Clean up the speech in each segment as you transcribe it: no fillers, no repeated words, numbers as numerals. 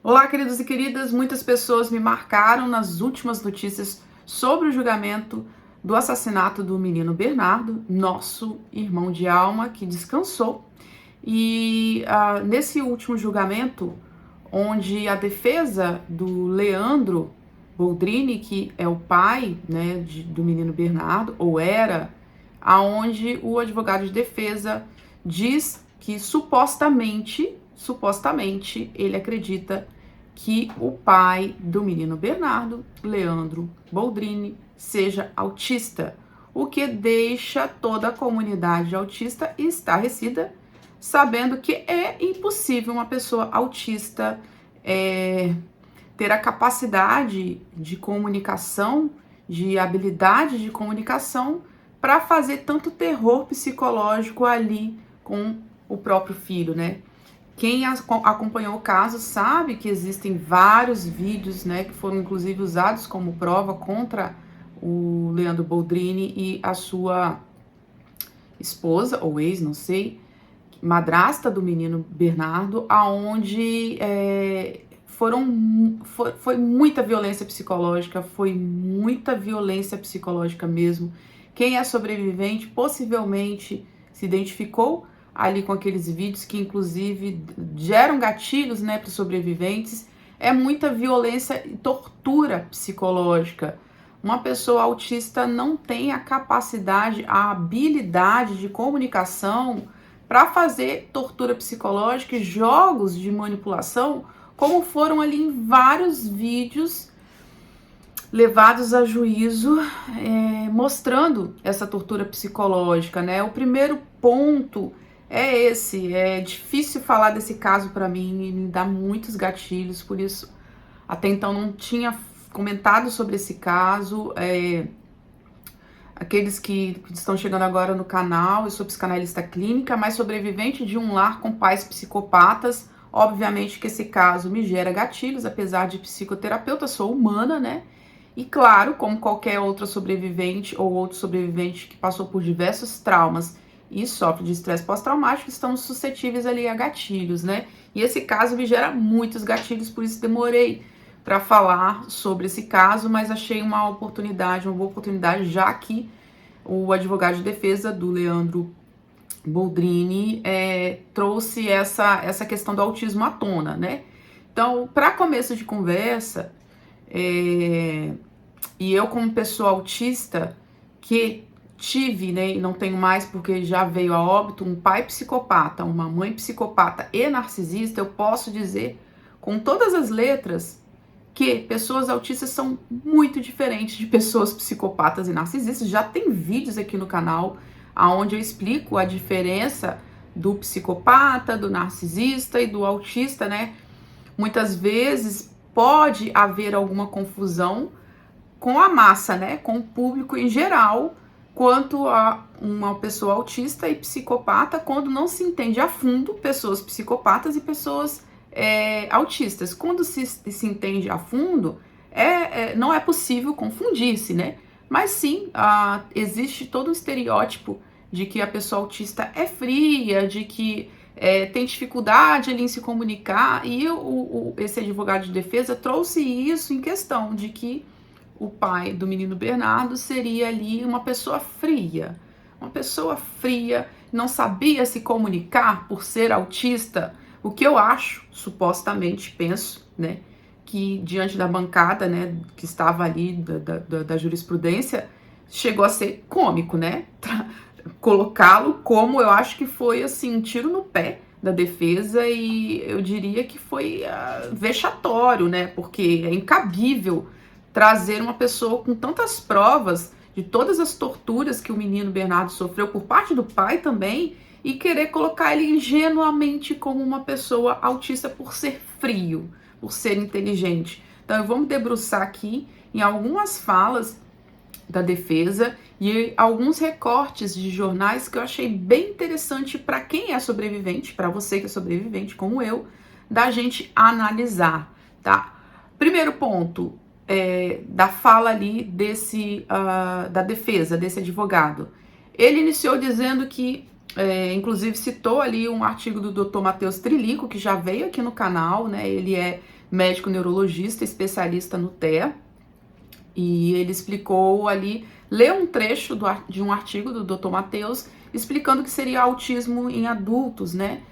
Olá, queridos e queridas. Muitas pessoas me marcaram nas últimas notícias sobre o julgamento do assassinato do menino Bernardo, nosso irmão de alma que descansou. E nesse último julgamento, onde a defesa do Leandro Boldrini, que é o pai, né, do menino Bernardo, ou era, aonde o advogado de defesa diz que supostamente ele acredita que o pai do menino Bernardo, Leandro Boldrini, seja autista, o que deixa toda a comunidade autista estarrecida, sabendo que é impossível uma pessoa autista ter a capacidade de comunicação, de habilidade de comunicação para fazer tanto terror psicológico ali com o próprio filho, né? Quem acompanhou o caso sabe que existem vários vídeos, né, que foram inclusive usados como prova contra o Leandro Boldrini e a sua esposa, ou ex, não sei, madrasta do menino Bernardo, aonde foi muita violência psicológica, foi muita violência psicológica mesmo. Quem é sobrevivente possivelmente se identificou ali com aqueles vídeos que inclusive geram gatilhos, né, para os sobreviventes. É muita violência e tortura psicológica. Uma pessoa autista não tem a capacidade, a habilidade de comunicação para fazer tortura psicológica e jogos de manipulação, como foram ali em vários vídeos levados a juízo, mostrando essa tortura psicológica, né? O primeiro ponto é esse. É difícil falar desse caso para mim, me dá muitos gatilhos, por isso até então não tinha comentado sobre esse caso. Aqueles que estão chegando agora no canal, eu sou psicanalista clínica, mas sobrevivente de um lar com pais psicopatas. Obviamente que esse caso me gera gatilhos, apesar de psicoterapeuta, sou humana, né? E claro, como qualquer outra sobrevivente ou outro sobrevivente que passou por diversos traumas e sofre de estresse pós-traumático, estamos suscetíveis ali a gatilhos, né? E esse caso me gera muitos gatilhos, por isso demorei para falar sobre esse caso, mas achei uma boa oportunidade, já que o advogado de defesa do Leandro Boldrini trouxe essa questão do autismo à tona, né? Então, para começo de conversa, e eu como pessoa autista que tive, né, e não tenho mais porque já veio a óbito, um pai psicopata, uma mãe psicopata e narcisista, eu posso dizer com todas as letras que pessoas autistas são muito diferentes de pessoas psicopatas e narcisistas. Já tem vídeos aqui no canal onde eu explico a diferença do psicopata, do narcisista e do autista, né? Muitas vezes pode haver alguma confusão com a massa, né? Com o público em geral, quanto a uma pessoa autista e psicopata, quando não se entende a fundo pessoas psicopatas e pessoas autistas. Quando se entende a fundo, não é possível confundir-se, né? Mas sim, existe todo um estereótipo de que a pessoa autista é fria, de que tem dificuldade ali em se comunicar, e esse advogado de defesa trouxe isso em questão, de que o pai do menino Bernardo seria ali uma pessoa fria, não sabia se comunicar por ser autista. O que eu acho, supostamente, penso, né, que diante da bancada, né, que estava ali da jurisprudência, chegou a ser cômico, né, colocá-lo como, eu acho que foi, assim, um tiro no pé da defesa, e eu diria que foi vexatório, né, porque é incabível trazer uma pessoa com tantas provas de todas as torturas que o menino Bernardo sofreu por parte do pai também, e querer colocar ele ingenuamente como uma pessoa autista por ser frio, por ser inteligente. Então, vamos debruçar aqui em algumas falas da defesa e alguns recortes de jornais que eu achei bem interessante para quem é sobrevivente, para você que é sobrevivente como eu, da gente analisar, tá? Primeiro ponto da fala ali da defesa, desse advogado. Ele iniciou dizendo que inclusive citou ali um artigo do Dr. Matheus Trilico, que já veio aqui no canal, né? Ele é médico neurologista, especialista no TEA, e ele explicou ali, leu um trecho de um artigo do Dr. Matheus, explicando que seria autismo em adultos, né?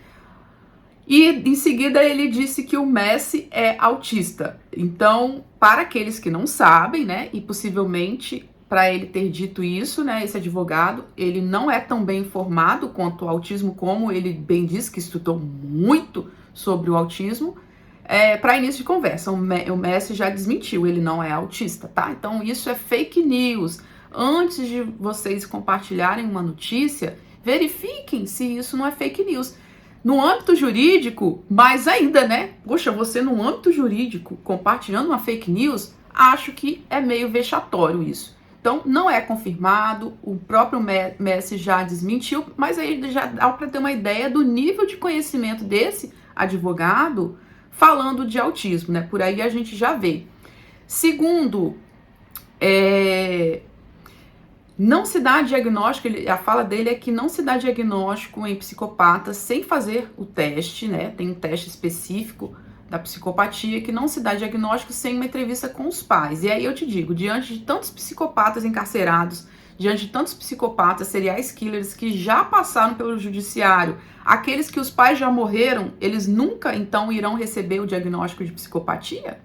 E em seguida ele disse que o Messi é autista. Então, para aqueles que não sabem, né, e possivelmente para ele ter dito isso, né, esse advogado, ele não é tão bem informado quanto o autismo, como ele bem disse, que estudou muito sobre o autismo. Para início de conversa, o Messi já desmentiu, ele não é autista, tá? Então isso é fake news. Antes de vocês compartilharem uma notícia, verifiquem se isso não é fake news. No âmbito jurídico, mais ainda, né? Poxa, você no âmbito jurídico compartilhando uma fake news, acho que é meio vexatório isso. Então, não é confirmado, o próprio Messi já desmentiu, mas aí já dá para ter uma ideia do nível de conhecimento desse advogado falando de autismo, né? Por aí a gente já vê. Segundo, não se dá diagnóstico, a fala dele é que não se dá diagnóstico em psicopatas sem fazer o teste, né? Tem um teste específico da psicopatia que não se dá diagnóstico sem uma entrevista com os pais. E aí eu te digo, diante de tantos psicopatas encarcerados, diante de tantos psicopatas, serial killers que já passaram pelo judiciário, aqueles que os pais já morreram, eles nunca então irão receber o diagnóstico de psicopatia?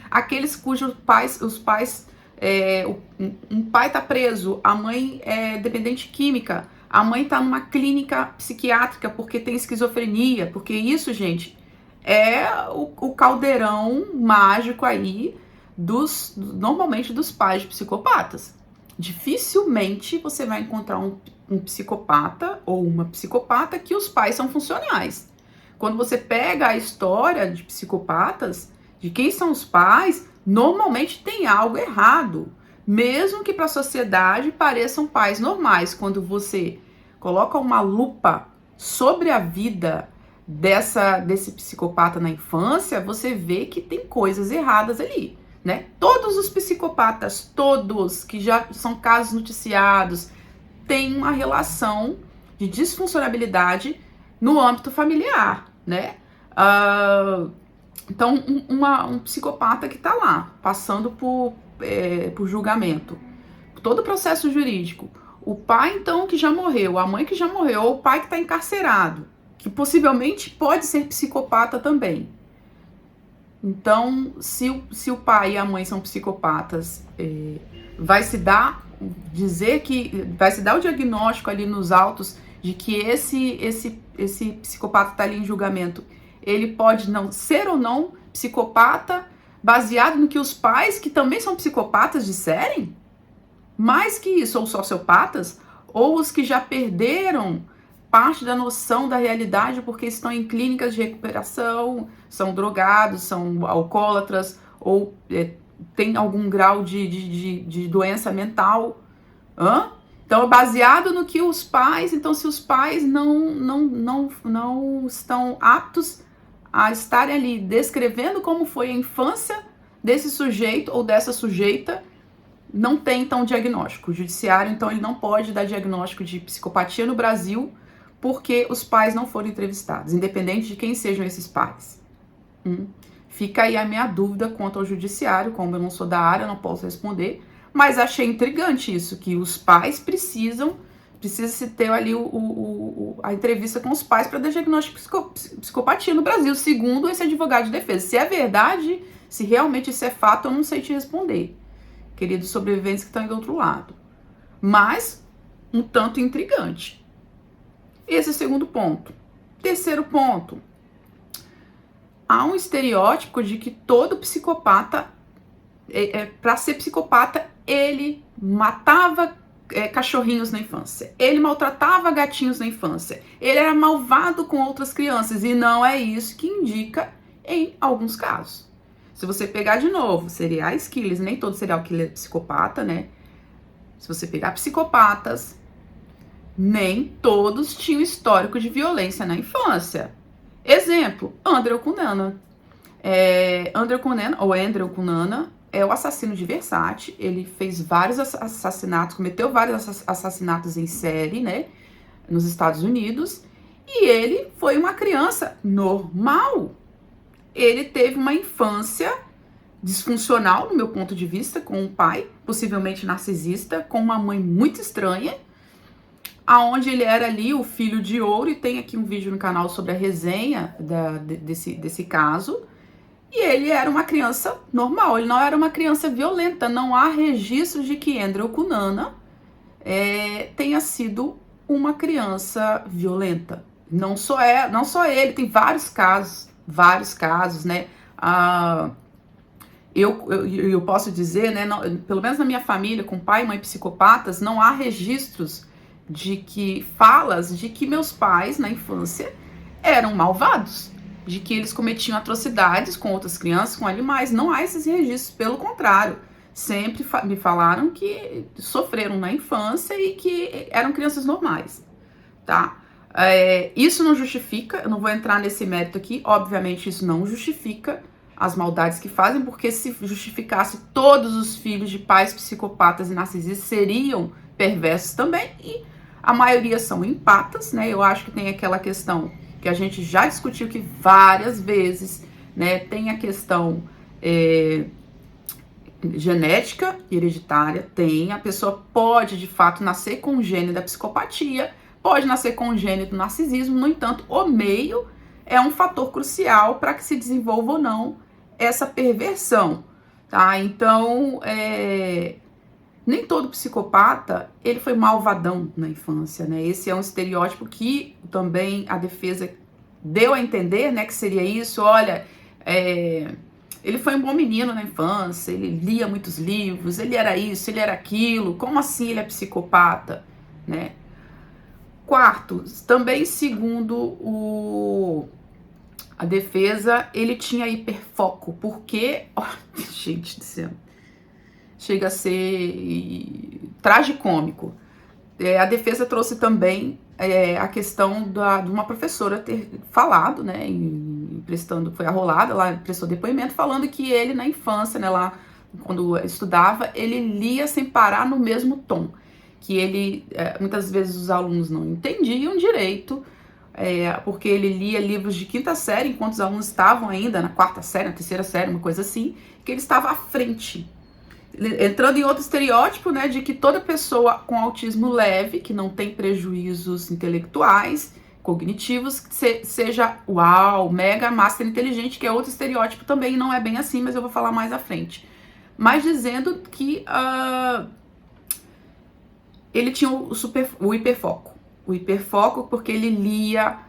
Aqueles cujos pais, um pai está preso, a mãe é dependente química, a mãe está numa clínica psiquiátrica porque tem esquizofrenia, porque isso, gente, é o caldeirão mágico aí normalmente dos pais de psicopatas. Dificilmente você vai encontrar um psicopata ou uma psicopata que os pais são funcionais. Quando você pega a história de psicopatas, de quem são os pais, normalmente tem algo errado, mesmo que para a sociedade pareçam pais normais. Quando você coloca uma lupa sobre a vida desse psicopata na infância, você vê que tem coisas erradas ali, né? Todos os psicopatas, todos que já são casos noticiados, têm uma relação de disfuncionalidade no âmbito familiar, né? Então, um psicopata que está lá, passando por julgamento, todo o processo jurídico, o pai, então, que já morreu, a mãe que já morreu, ou o pai que está encarcerado, que possivelmente pode ser psicopata também. Então, se o pai e a mãe são psicopatas, vai se dar o diagnóstico ali nos autos de que esse psicopata está ali em julgamento, ele pode não ser ou não psicopata, baseado no que os pais, que também são psicopatas, disserem? Mais que isso, ou sociopatas, ou os que já perderam parte da noção da realidade porque estão em clínicas de recuperação, são drogados, são alcoólatras, ou tem algum grau de doença mental. Então, é baseado no que os pais... Então, se os pais não estão aptos a estarem ali descrevendo como foi a infância desse sujeito ou dessa sujeita, não tem, então, diagnóstico. O judiciário, então, ele não pode dar diagnóstico de psicopatia no Brasil porque os pais não foram entrevistados, independente de quem sejam esses pais. Fica aí a minha dúvida quanto ao judiciário, como eu não sou da área, não posso responder, mas achei intrigante isso, que os pais precisa-se ter ali a entrevista com os pais para dar diagnóstico de psicopatia no Brasil, segundo esse advogado de defesa. Se é verdade, se realmente isso é fato, eu não sei te responder, queridos sobreviventes que estão do outro lado. Mas, um tanto intrigante. Esse é o segundo ponto. Terceiro ponto. Há um estereótipo de que todo psicopata, para ser psicopata, ele matava cachorrinhos na infância, ele maltratava gatinhos na infância, ele era malvado com outras crianças, e não é isso que indica em alguns casos. Se você pegar de novo serial killers, nem todo serial killer é psicopata, né? Se você pegar psicopatas, nem todos tinham histórico de violência na infância. Exemplo, Andrew Cunanan. Andrew Cunanan é o assassino de Versace. Ele fez vários assassinatos, cometeu vários assassinatos em série, né, nos Estados Unidos. E ele foi uma criança normal. ele teve uma infância disfuncional, no meu ponto de vista, com um pai, possivelmente narcisista, com uma mãe muito estranha, aonde ele era ali o filho de ouro, e tem aqui um vídeo no canal sobre a resenha desse caso, e ele era uma criança normal, ele não era uma criança violenta, não há registro de que Andrew Cunanan tenha sido uma criança violenta. Não só ele, tem vários casos, né? Eu posso dizer, né, não, pelo menos na minha família, com pai e mãe psicopatas, não há registros falas de que meus pais, na infância, eram malvados, de que eles cometiam atrocidades com outras crianças, com animais. Não há esses registros, pelo contrário. Sempre me falaram que sofreram na infância e que eram crianças normais, tá? Isso não justifica, eu não vou entrar nesse mérito aqui, obviamente isso não justifica as maldades que fazem, porque se justificasse, todos os filhos de pais psicopatas e narcisistas seriam perversos também, e a maioria são empatas, né? Eu acho que tem aquela questão que a gente já discutiu aqui várias vezes, né? Tem a questão genética e hereditária, a pessoa pode de fato nascer com o gene da psicopatia, pode nascer com o gene do narcisismo, no entanto, o meio é um fator crucial para que se desenvolva ou não essa perversão, tá? Então, nem todo psicopata, ele foi malvadão na infância, né? Esse é um estereótipo que também a defesa deu a entender, né, que seria isso. Olha, ele foi um bom menino na infância, ele lia muitos livros, ele era isso, ele era aquilo, como assim ele é psicopata, né? Quarto, também segundo a defesa, ele tinha hiperfoco, porque, gente do céu, chega a ser tragicômico. A defesa trouxe também a questão de uma professora ter falado, né, foi arrolada, lá prestou depoimento, falando que ele na infância, né, lá quando estudava, ele lia sem parar no mesmo tom, que ele, muitas vezes os alunos não entendiam direito, porque ele lia livros de quinta série, enquanto os alunos estavam ainda na quarta série, na terceira série, uma coisa assim, que ele estava à frente. Entrando em outro estereótipo, né, de que toda pessoa com autismo leve, que não tem prejuízos intelectuais, cognitivos, seja uau, mega, master inteligente, que é outro estereótipo também, não é bem assim, mas eu vou falar mais à frente. Mas dizendo que ele tinha o hiperfoco. O hiperfoco porque ele lia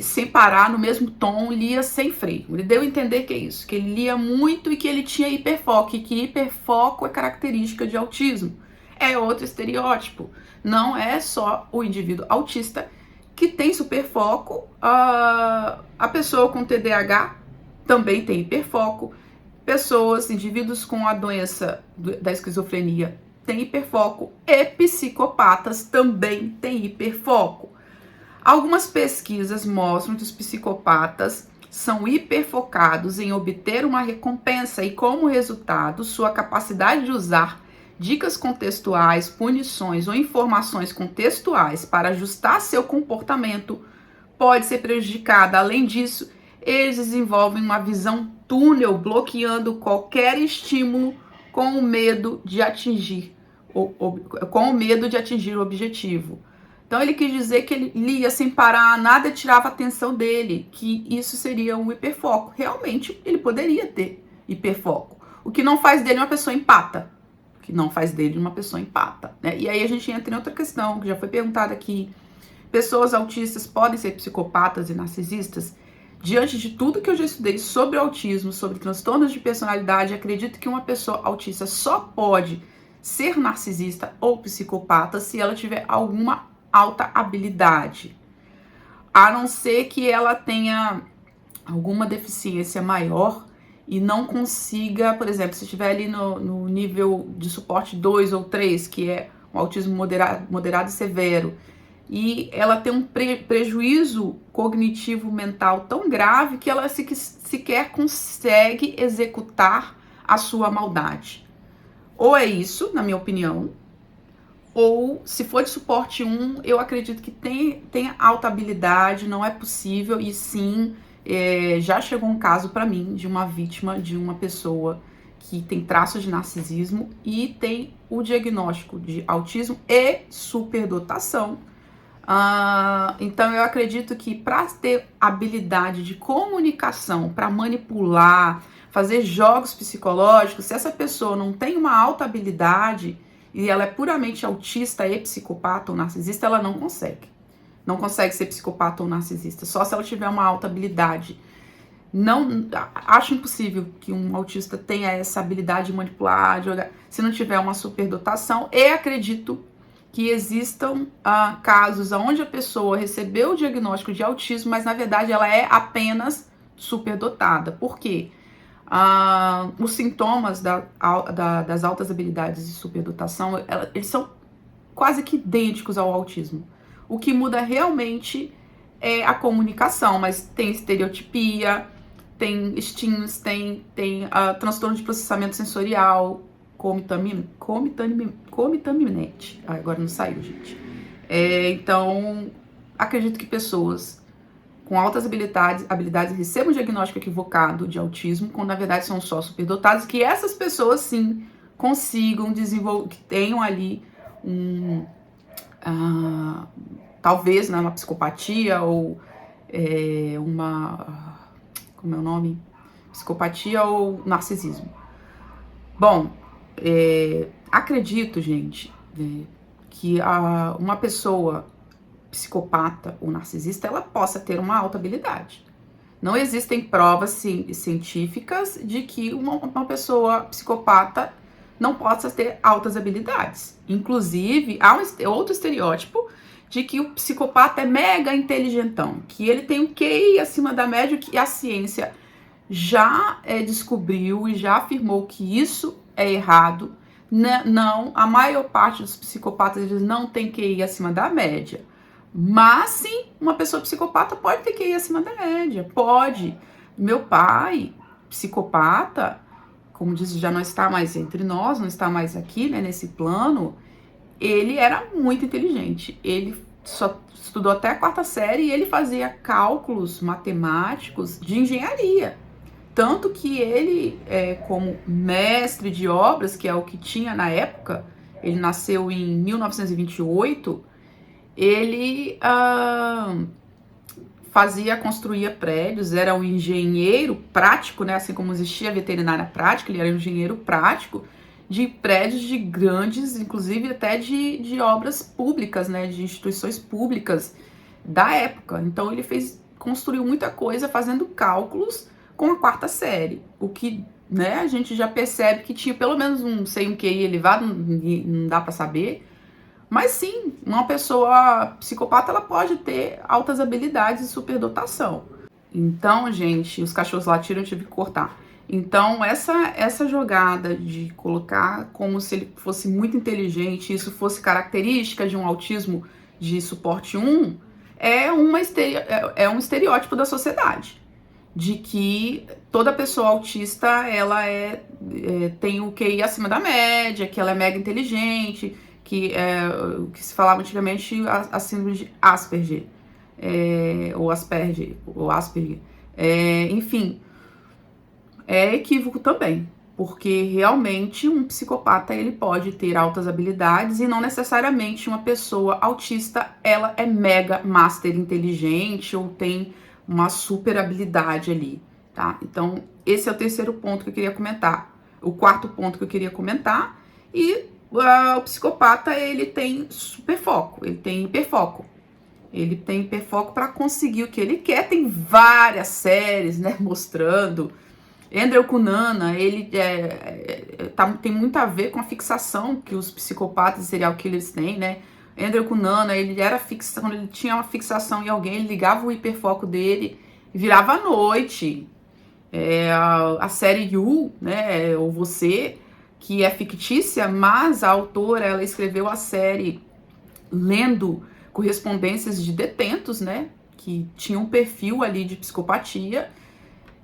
sem parar, no mesmo tom, lia sem freio. Ele deu a entender que é isso, que ele lia muito e que ele tinha hiperfoco, e que hiperfoco é característica de autismo. É outro estereótipo. Não é só o indivíduo autista que tem superfoco, a pessoa com TDAH também tem hiperfoco, indivíduos com a doença da esquizofrenia têm hiperfoco, e psicopatas também têm hiperfoco. Algumas pesquisas mostram que os psicopatas são hiperfocados em obter uma recompensa e, como resultado, sua capacidade de usar dicas contextuais, punições ou informações contextuais para ajustar seu comportamento pode ser prejudicada. Além disso, eles desenvolvem uma visão túnel, bloqueando qualquer estímulo com o medo de atingir o objetivo. Então ele quis dizer que ele lia sem parar, nada tirava a atenção dele, que isso seria um hiperfoco. Realmente ele poderia ter hiperfoco, o que não faz dele uma pessoa empata. Né? E aí a gente entra em outra questão, que já foi perguntada aqui. Pessoas autistas podem ser psicopatas e narcisistas? Diante de tudo que eu já estudei sobre autismo, sobre transtornos de personalidade, acredito que uma pessoa autista só pode ser narcisista ou psicopata se ela tiver alguma alta habilidade, a não ser que ela tenha alguma deficiência maior e não consiga, por exemplo, se estiver ali no nível de suporte 2 ou 3, que é um autismo moderado e severo, e ela tem um prejuízo cognitivo mental tão grave que ela sequer consegue executar a sua maldade. Ou é isso, na minha opinião, ou se for de suporte 1, eu acredito que tenha alta habilidade, não é possível, e sim, Já chegou um caso para mim de uma vítima, de uma pessoa que tem traços de narcisismo e tem o diagnóstico de autismo e superdotação. Então eu acredito que para ter habilidade de comunicação, para manipular, fazer jogos psicológicos, se essa pessoa não tem uma alta habilidade e ela é puramente autista e psicopata ou narcisista, ela não consegue. Não consegue ser psicopata ou narcisista, só se ela tiver uma alta habilidade. Não, acho impossível que um autista tenha essa habilidade de manipular, de jogar, se não tiver uma superdotação. E acredito que existam casos onde a pessoa recebeu o diagnóstico de autismo, mas na verdade ela é apenas superdotada. Por quê? Os sintomas das altas habilidades de superdotação, eles são quase que idênticos ao autismo. O que muda realmente é a comunicação, mas tem estereotipia, tem STIMs, tem transtorno de processamento sensorial, comitaminet. Agora não saiu, gente. Então, acredito que pessoas com altas habilidades recebam um diagnóstico equivocado de autismo, quando na verdade são só superdotados, que essas pessoas sim consigam desenvolver, que tenham ali talvez uma psicopatia ou como é o nome? Psicopatia ou narcisismo. Bom, acredito, gente, que uma pessoa psicopata ou narcisista, ela possa ter uma alta habilidade. Não existem provas científicas de que uma pessoa psicopata não possa ter altas habilidades. Inclusive, há outro estereótipo de que o psicopata é mega inteligentão, que ele tem um QI acima da média, que a ciência já descobriu e já afirmou que isso é errado. Não, a maior parte dos psicopatas eles não tem QI acima da média. Mas sim, uma pessoa psicopata pode ter QI acima da média, pode. Meu pai, psicopata, como disse, já não está mais entre nós, não está mais aqui, né, nesse plano. Ele era muito inteligente, ele só estudou até a 4ª série e ele fazia cálculos matemáticos de engenharia. Tanto que ele, como mestre de obras, que é o que tinha na época, ele nasceu em 1928, ele construía prédios, era um engenheiro prático, né? Assim como existia a veterinária prática, ele era um engenheiro prático de prédios de grandes, inclusive até de obras públicas, né? De instituições públicas da época. Então ele construiu muita coisa fazendo cálculos com a 4ª série, o que, né, a gente já percebe que tinha pelo menos um QI elevado, não dá para saber. Mas sim, uma pessoa psicopata, ela pode ter altas habilidades e superdotação. Então, gente, os cachorros latiram, eu tive que cortar. Então, essa jogada de colocar como se ele fosse muito inteligente, isso fosse característica de um autismo de suporte 1, é um estereótipo da sociedade. De que toda pessoa autista, ela tem o QI acima da média, que ela é mega inteligente, que o que se falava antigamente a síndrome de Asperger, ou Asperger, enfim, é equívoco também, porque realmente um psicopata ele pode ter altas habilidades e não necessariamente uma pessoa autista ela é mega master inteligente ou tem uma super habilidade ali, tá? Então esse é o 3º ponto que eu queria comentar. O 4º ponto que eu queria comentar, e o psicopata, ele tem superfoco, ele tem hiperfoco. Ele tem hiperfoco para conseguir o que ele quer. Tem várias séries, né, mostrando. Andrew Cunanan, ele tem muito a ver com a fixação que os psicopatas e serial killers têm, né? Andrew Cunanan, quando ele tinha uma fixação em alguém, ele ligava o hiperfoco dele e virava à noite. A série You, né, ou Você, que é fictícia, mas a autora, ela escreveu a série lendo correspondências de detentos, né, que tinham um perfil ali de psicopatia,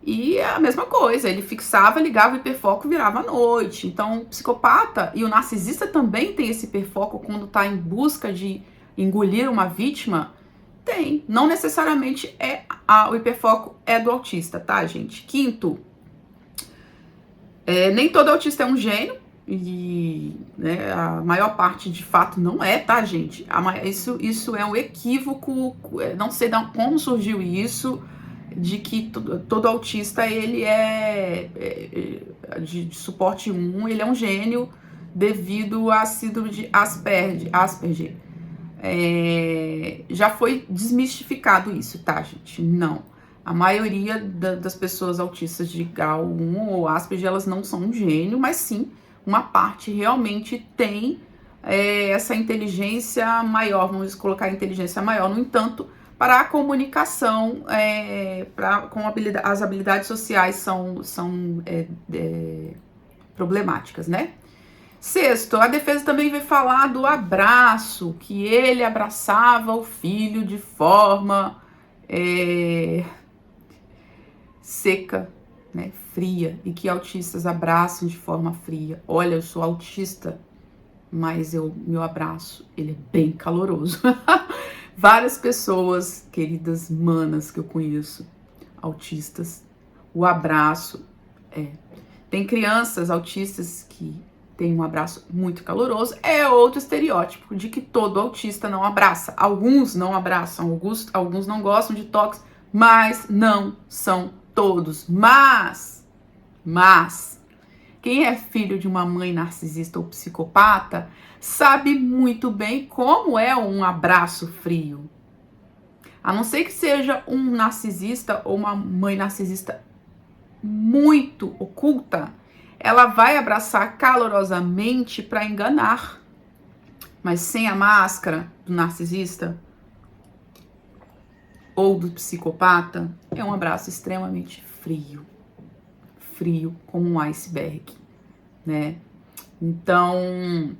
e é a mesma coisa, ele fixava, ligava o hiperfoco e virava à noite. Então, o psicopata e o narcisista também tem esse hiperfoco quando tá em busca de engolir uma vítima, tem. Não necessariamente o hiperfoco é do autista, tá, gente? Quinto, nem todo autista é um gênio. E né, a maior parte de fato não é, tá, gente? Isso é um equívoco, não sei como surgiu isso, de que todo autista ele de suporte 1, ele é um gênio devido à síndrome de Asperger. Já foi desmistificado isso, tá, gente? Não. A maioria das pessoas autistas de grau 1 ou Asperger, elas não são um gênio, mas sim, uma parte realmente tem essa inteligência maior, vamos colocar inteligência maior. No entanto, para a comunicação, as habilidades sociais são problemáticas, né? Sexto, a defesa também vai falar do abraço, que ele abraçava o filho de forma seca, né, fria, e que autistas abraçam de forma fria. Olha, eu sou autista, mas meu abraço, ele é bem caloroso. Várias pessoas, queridas manas que eu conheço, autistas, o abraço Tem crianças autistas que têm um abraço muito caloroso. É outro estereótipo de que todo autista não abraça. Alguns não abraçam, alguns não gostam de toques, mas não são todos. Mas, quem é filho de uma mãe narcisista ou psicopata sabe muito bem como é um abraço frio. A não ser que seja um narcisista ou uma mãe narcisista muito oculta, ela vai abraçar calorosamente para enganar. Mas sem a máscara do narcisista ou do psicopata, é um abraço extremamente frio. Frio como um iceberg, né? Então,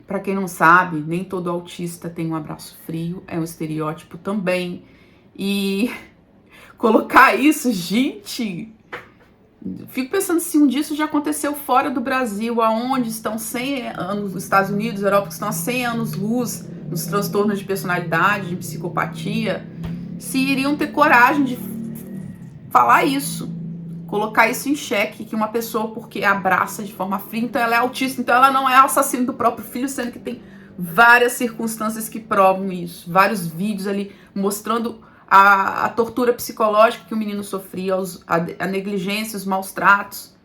para quem não sabe, nem todo autista tem um abraço frio, é um estereótipo também. E colocar isso, gente, fico pensando se um dia isso já aconteceu fora do Brasil, aonde estão 100 anos, os Estados Unidos, Europa, que estão há 100 anos-luz nos transtornos de personalidade, de psicopatia, se iriam ter coragem de falar isso, colocar isso em xeque, que uma pessoa, porque abraça de forma fria, então ela é autista, então ela não é assassino do próprio filho, sendo que tem várias circunstâncias que provam isso, vários vídeos ali mostrando a tortura psicológica que o menino sofria, a negligência, os maus tratos,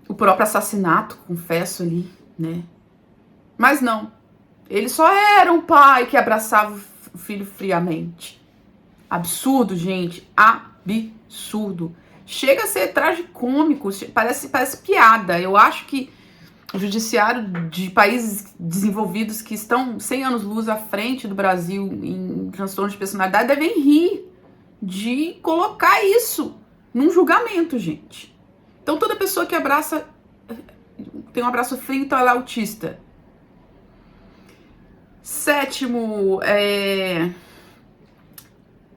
o próprio assassinato, confesso ali, né? Mas não, ele só era um pai que abraçava o filho friamente. Absurdo, gente, absurdo. Chega a ser tragicômico, parece piada. Eu acho que o judiciário de países desenvolvidos que estão 100 anos-luz à frente do Brasil em transtorno de personalidade devem rir de colocar isso num julgamento, gente. Então, toda pessoa que tem um abraço frio, então ela é autista. Sétimo,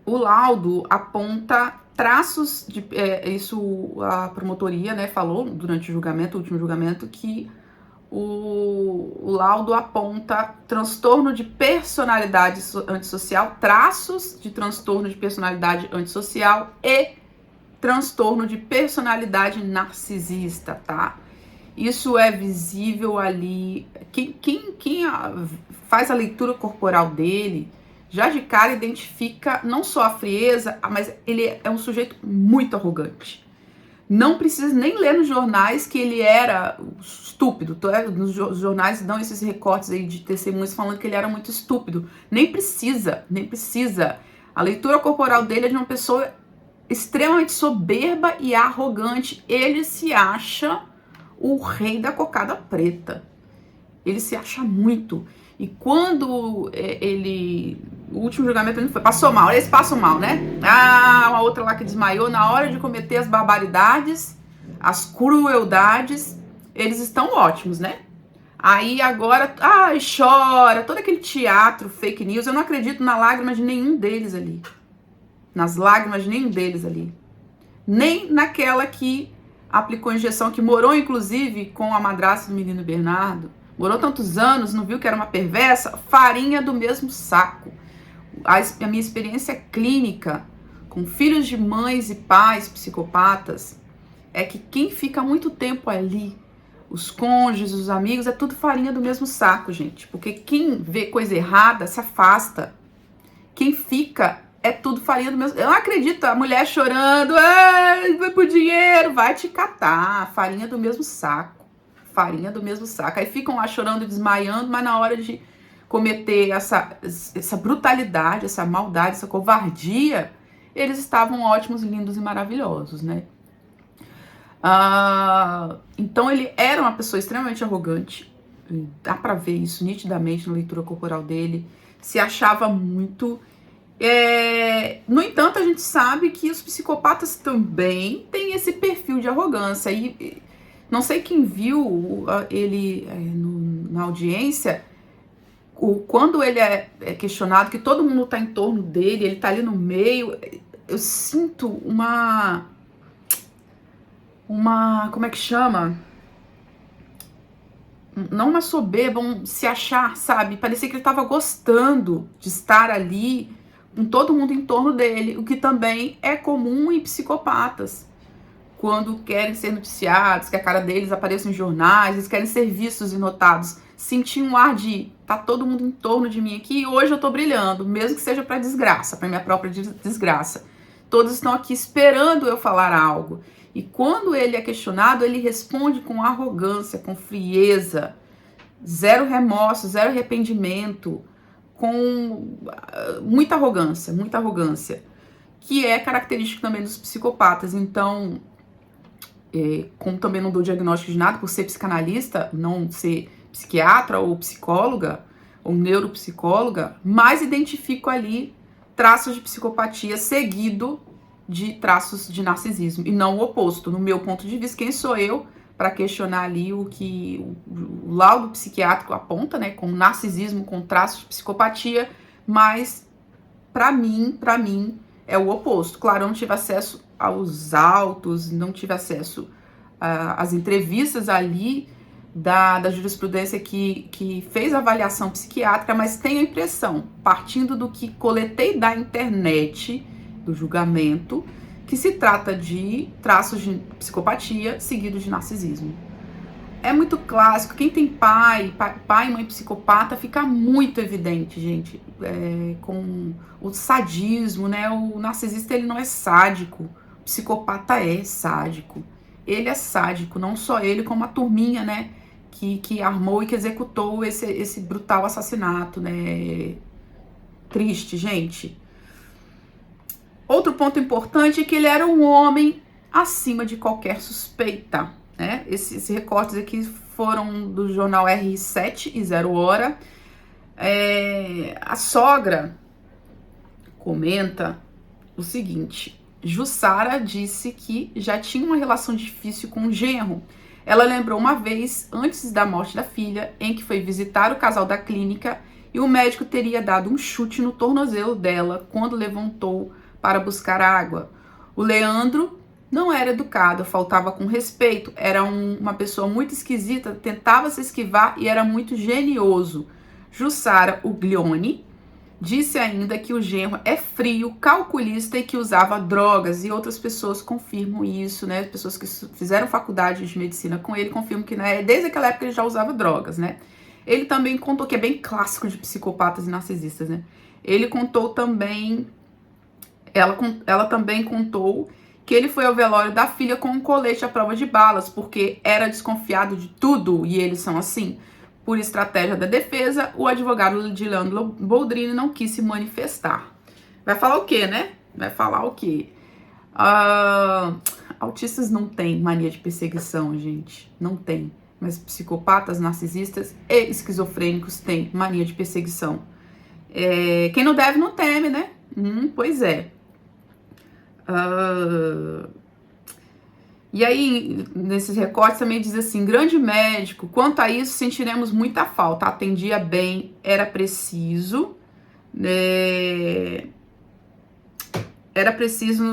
o laudo aponta traços de... isso a promotoria, né, falou durante o último julgamento, que o laudo aponta transtorno de personalidade antissocial, traços de transtorno de personalidade antissocial e transtorno de personalidade narcisista, tá? Isso é visível ali. Quem faz a leitura corporal dele, já de cara identifica não só a frieza, mas ele é um sujeito muito arrogante. Não precisa nem ler nos jornais que ele era estúpido. Nos jornais dão esses recortes aí de testemunhas falando que ele era muito estúpido. Nem precisa. A leitura corporal dele é de uma pessoa extremamente soberba e arrogante. Ele se acha o rei da cocada preta. Ele se acha muito. E quando o último julgamento ele foi, passou mal, eles passam mal, né? Uma outra lá que desmaiou na hora de cometer as barbaridades, as crueldades, eles estão ótimos, né? Aí agora, chora, todo aquele teatro, fake news, eu não acredito na lágrima de nenhum deles ali. Nas lágrimas de nenhum deles ali. Nem naquela que aplicou injeção, que morou inclusive com a madrasta do menino Bernardo. Morou tantos anos, não viu que era uma perversa? Farinha do mesmo saco. a minha experiência clínica com filhos de mães e pais psicopatas é que quem fica muito tempo ali, os cônjuges, os amigos, é tudo farinha do mesmo saco, gente. Porque quem vê coisa errada se afasta. Quem fica é tudo farinha do mesmo. Eu não acredito, a mulher chorando, vai pro dinheiro, vai te catar. Farinha do mesmo saco. Farinha do mesmo saco. Aí ficam lá chorando, desmaiando, mas na hora de cometer essa brutalidade, essa maldade, essa covardia, eles estavam ótimos, lindos e maravilhosos, né? Então ele era uma pessoa extremamente arrogante, dá pra ver isso nitidamente na leitura corporal dele, se achava muito. No entanto, a gente sabe que os psicopatas também têm esse perfil de arrogância, e não sei quem viu ele na audiência, quando ele é questionado, que todo mundo tá em torno dele, ele tá ali no meio, eu sinto como é que chama? Não uma soberba, se achar, sabe? Parecia que ele estava gostando de estar ali com todo mundo em torno dele, o que também é comum em psicopatas. Quando querem ser noticiados, que a cara deles apareça em jornais, eles querem ser vistos e notados. Sentir um ar de, tá todo mundo em torno de mim aqui e hoje eu tô brilhando, mesmo que seja para desgraça, para minha própria desgraça. Todos estão aqui esperando eu falar algo. E quando ele é questionado, ele responde com arrogância, com frieza, zero remorso, zero arrependimento, com muita arrogância, que é característico também dos psicopatas. Então, como também não dou diagnóstico de nada, por ser psicanalista, não ser psiquiatra ou psicóloga, ou neuropsicóloga, mas identifico ali traços de psicopatia seguido de traços de narcisismo, e não o oposto. No meu ponto de vista, quem sou eu para questionar ali o que o laudo psiquiátrico aponta, né, com narcisismo, com traços de psicopatia, mas para mim é o oposto. Claro, eu não tive acesso aos autos, não tive acesso às entrevistas ali da jurisprudência que fez a avaliação psiquiátrica, mas tenho a impressão, partindo do que coletei da internet, do julgamento, que se trata de traços de psicopatia seguidos de narcisismo. É muito clássico, quem tem pai e mãe psicopata, fica muito evidente, gente, com o sadismo, né? O narcisista, ele não é sádico, o psicopata é sádico. Ele é sádico, não só ele, como a turminha, né? Que armou e que executou esse brutal assassinato, né? Triste, gente. Outro ponto importante é que ele era um homem acima de qualquer suspeita, né? Esses recortes aqui foram do jornal R7 e Zero Hora. A sogra comenta o seguinte: Jussara disse que já tinha uma relação difícil com o genro. Ela lembrou uma vez, antes da morte da filha, em que foi visitar o casal da clínica e o médico teria dado um chute no tornozelo dela quando levantou para buscar água. O Leandro não era educado, faltava com respeito, era uma pessoa muito esquisita, tentava se esquivar e era muito genioso. Jussara Uglione disse ainda que o genro é frio, calculista e que usava drogas, e outras pessoas confirmam isso, né? Pessoas que fizeram faculdade de medicina com ele confirmam que, né, desde aquela época ele já usava drogas, né? Ele também contou, que é bem clássico de psicopatas e narcisistas, né? Ele contou também, ela também contou que ele foi ao velório da filha com um colete à prova de balas, porque era desconfiado de tudo, e eles são assim. Por estratégia da defesa, o advogado de Leandro Boldrini não quis se manifestar. Vai falar o quê, né? Vai falar o quê? Autistas não têm mania de perseguição, gente. Não tem. Mas psicopatas, narcisistas e esquizofrênicos têm mania de perseguição. Quem não deve não teme, né? Pois é. E aí, nesses recortes também diz assim: grande médico, quanto a isso sentiremos muita falta, atendia bem, era preciso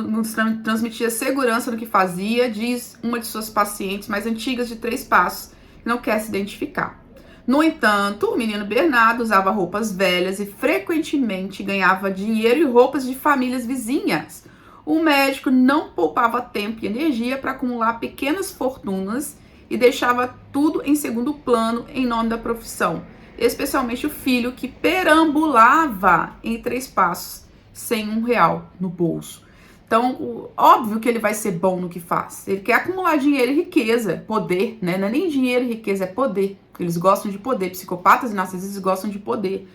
nos transmitir segurança no que fazia, diz uma de suas pacientes mais antigas de 3 passos, que não quer se identificar. No entanto, o menino Bernardo usava roupas velhas e frequentemente ganhava dinheiro e roupas de famílias vizinhas. O médico não poupava tempo e energia para acumular pequenas fortunas e deixava tudo em segundo plano em nome da profissão, especialmente o filho que perambulava em 3 passos sem R$ 1 no bolso. Então, óbvio que ele vai ser bom no que faz. Ele quer acumular dinheiro e riqueza, poder, né? Não é nem dinheiro e riqueza, é poder. Eles gostam de poder. Psicopatas e narcisistas gostam de poder.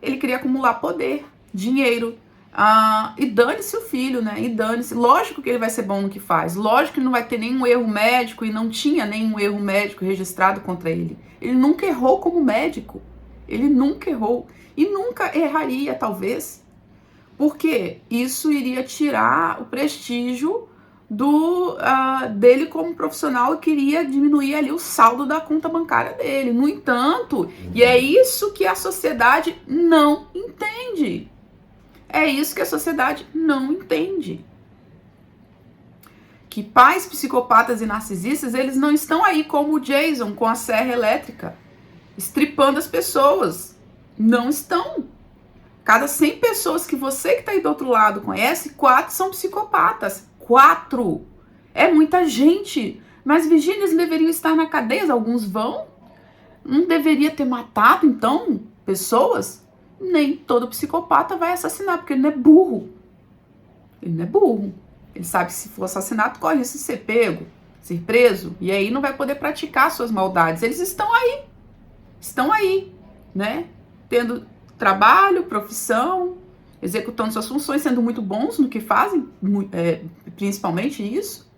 Ele queria acumular poder, dinheiro. E dane-se o filho, né? E dane-se. Lógico que ele vai ser bom no que faz. Lógico que ele não vai ter nenhum erro médico e não tinha nenhum erro médico registrado contra ele. Ele nunca errou como médico. Ele nunca errou. E nunca erraria, talvez. Porque isso iria tirar o prestígio dele como profissional e queria diminuir ali o saldo da conta bancária dele. No entanto, e é isso que a sociedade não entende. É isso que a sociedade não entende. Que pais psicopatas e narcisistas, eles não estão aí como o Jason com a serra elétrica, estripando as pessoas. Não estão. Cada 100 pessoas que você que está aí do outro lado conhece, 4 são psicopatas. 4! É muita gente. Mas, Virgínia, eles deveriam estar na cadeia. Alguns vão. Não deveria ter matado, então, pessoas? Nem todo psicopata vai assassinar, porque ele não é burro. Ele não é burro. Ele sabe que se for assassinato, corre risco de ser pego, ser preso. E aí não vai poder praticar suas maldades. Eles estão aí. Estão aí, né? Tendo trabalho, profissão, executando suas funções, sendo muito bons no que fazem, principalmente isso,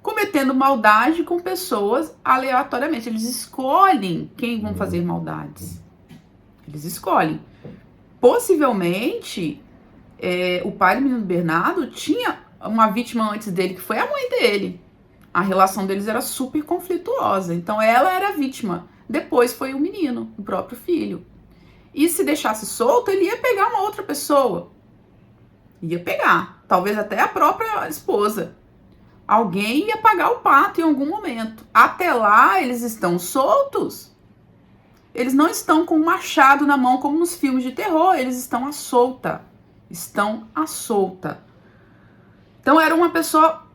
cometendo maldade com pessoas aleatoriamente. Eles escolhem quem vão fazer maldades. Eles escolhem. Possivelmente, o pai do menino Bernardo tinha uma vítima antes dele, que foi a mãe dele. A relação deles era super conflituosa. Então, ela era a vítima. Depois foi o menino, o próprio filho. E se deixasse solto, ele ia pegar uma outra pessoa. Ia pegar. Talvez até a própria esposa. Alguém ia pagar o pato em algum momento. Até lá, eles estão soltos. Eles não estão com um machado na mão, como nos filmes de terror. Eles estão à solta. Estão à solta. Então, era uma pessoa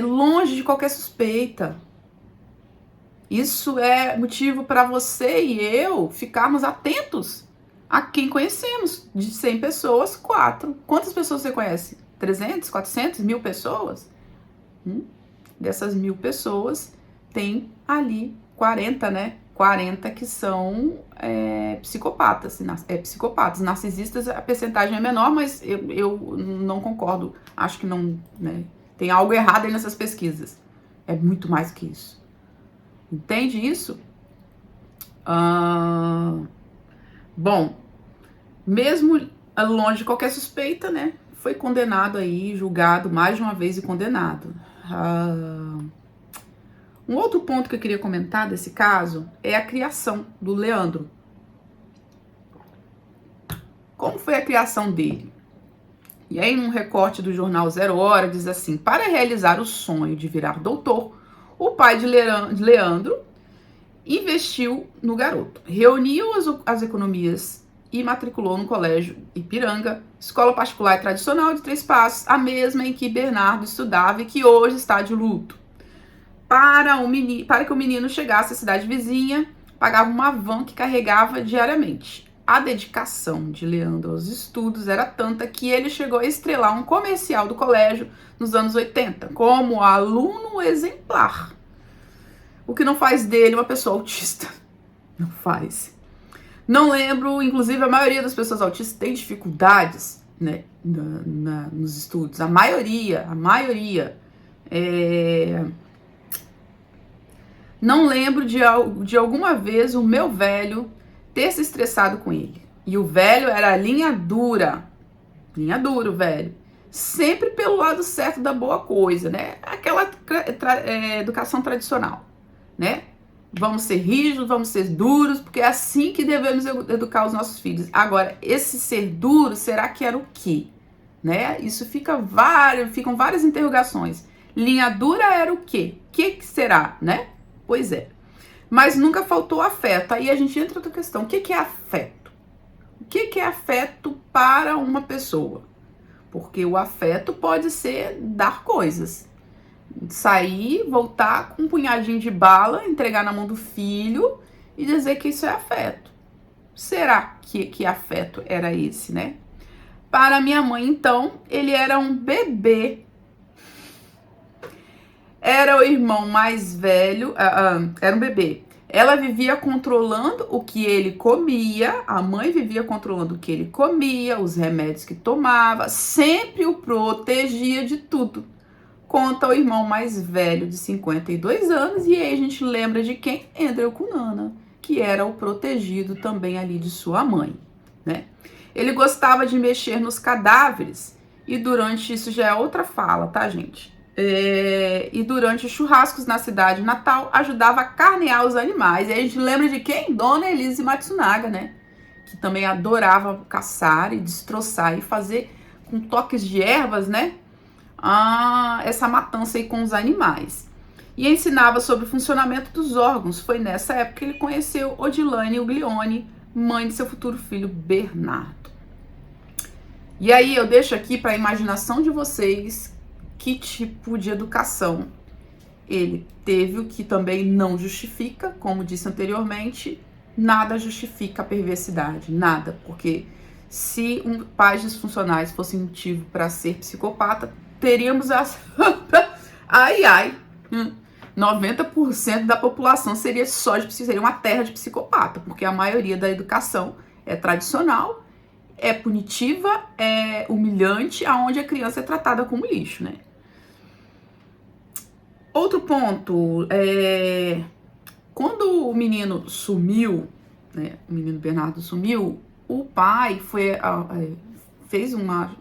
longe de qualquer suspeita. Isso é motivo para você e eu ficarmos atentos a quem conhecemos. De 100 pessoas, 4. Quantas pessoas você conhece? 300, 400, 1.000 pessoas? Dessas 1.000 pessoas, tem ali 40, né? 40 que são psicopatas. Psicopatas. Narcisistas, a percentagem é menor, mas eu não concordo. Acho que não, né? Tem algo errado aí nessas pesquisas. É muito mais que isso. Entende isso? Bom, mesmo longe de qualquer suspeita, né? Foi condenado aí, julgado mais de uma vez e condenado. Um outro ponto que eu queria comentar desse caso é a criação do Leandro. Como foi a criação dele? E aí, num recorte do jornal Zero Hora, diz assim: para realizar o sonho de virar doutor, o pai de Leandro investiu no garoto, reuniu as economias e matriculou no colégio Ipiranga, escola particular e tradicional de 3 Passos, a mesma em que Bernardo estudava e que hoje está de luto. Para que o menino chegasse à cidade vizinha, pagava uma van que carregava diariamente. A dedicação de Leandro aos estudos era tanta que ele chegou a estrelar um comercial do colégio nos anos 80, como aluno exemplar. O que não faz dele uma pessoa autista. Não faz. Não lembro, inclusive a maioria das pessoas autistas tem dificuldades, né, nos estudos. A maioria. Não lembro de alguma vez o meu velho ter se estressado com ele. E o velho era linha dura, o velho. Sempre pelo lado certo da boa coisa, né? Aquela educação tradicional, né? Vamos ser rígidos, vamos ser duros, porque é assim que devemos educar os nossos filhos. Agora, esse ser duro, será que era o quê? Né? Isso ficam várias interrogações. Linha dura era o quê? O que será, né? Pois é. mas nunca faltou afeto. Aí a gente entra em outra questão. O que é afeto? O que é afeto para uma pessoa? Porque o afeto pode ser dar coisas. Sair, voltar com um punhadinho de bala, entregar na mão do filho e dizer que isso é afeto. Será que afeto era esse, né? Para minha mãe, então, ele era um bebê. Era o irmão mais velho, era um bebê. Ela vivia controlando o que ele comia, a mãe vivia controlando o que ele comia, os remédios que tomava, sempre o protegia de tudo. Conta o irmão mais velho de 52 anos, e aí a gente lembra de quem? Andrew Cunanan, que era o protegido também ali de sua mãe, né? Ele gostava de mexer nos cadáveres, e durante, isso já é outra fala, tá, gente? E durante os churrascos na cidade natal, ajudava a carnear os animais. E aí a gente lembra de quem? Dona Elise Matsunaga, né? Que também adorava caçar e destroçar e fazer com toques de ervas, né? Essa matança aí com os animais. E ensinava sobre o funcionamento dos órgãos. Foi nessa época que ele conheceu Odilane Uglione, mãe de seu futuro filho Bernardo. E aí eu deixo aqui para a imaginação de vocês que tipo de educação ele teve, o que também não justifica, como disse anteriormente, nada justifica a perversidade, nada, porque se pais disfuncionais fossem motivo para ser psicopata, teríamos as 90% da população seria uma terra de psicopata, porque a maioria da educação é tradicional, é punitiva, é humilhante, aonde a criança é tratada como lixo, né? Outro ponto, quando o menino sumiu, né, o menino Bernardo sumiu, o pai fez uma